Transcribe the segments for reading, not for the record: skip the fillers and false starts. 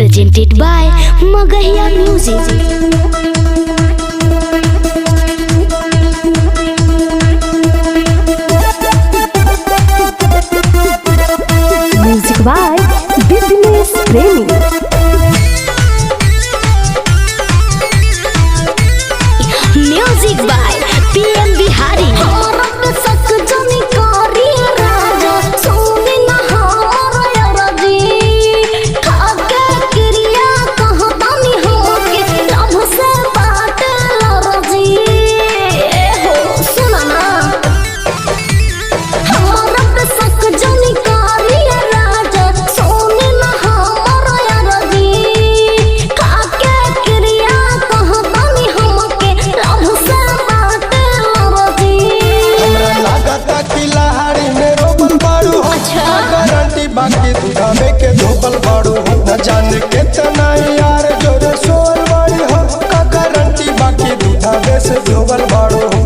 presented by Magahiya Music. Music by Business Premi. Music by PM Bihari. बाकी दुधावे के धोबल बाड़ू हो न जाने के तना यार जोरे सोल बाड़ी हो का गारंटी बाकी दुधावे से धोबल बाड़ू हो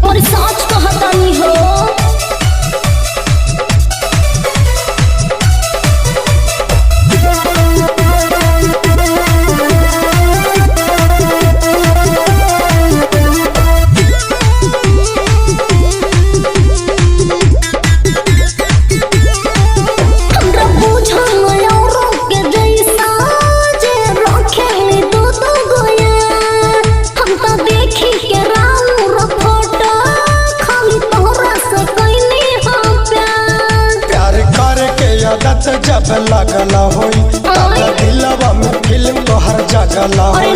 और सच कहता नहीं हो। जब लगला होई दिलवा में फिल्म तो हर जगला होई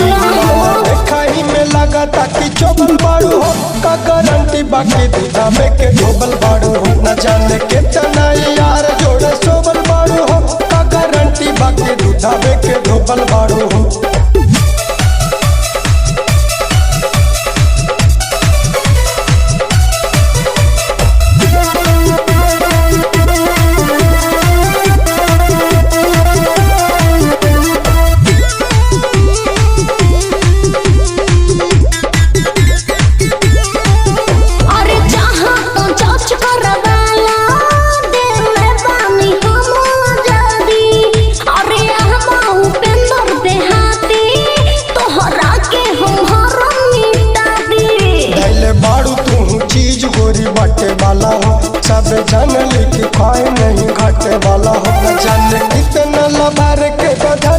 देखा ही में लगा ताकि चोबल बाड़ू हो का गारंटी बाकी दुधावे के धोबल बाड़ू हो न जाने के तना यार जोड़े सोबल बाड़ू हो का गारंटी बाकी दुधावे के धोबल बाड़ू हो। बाटे वाला हो सब जान लिखी खाए नहीं घाटे वाला हो न जाने कितना लबार के बधा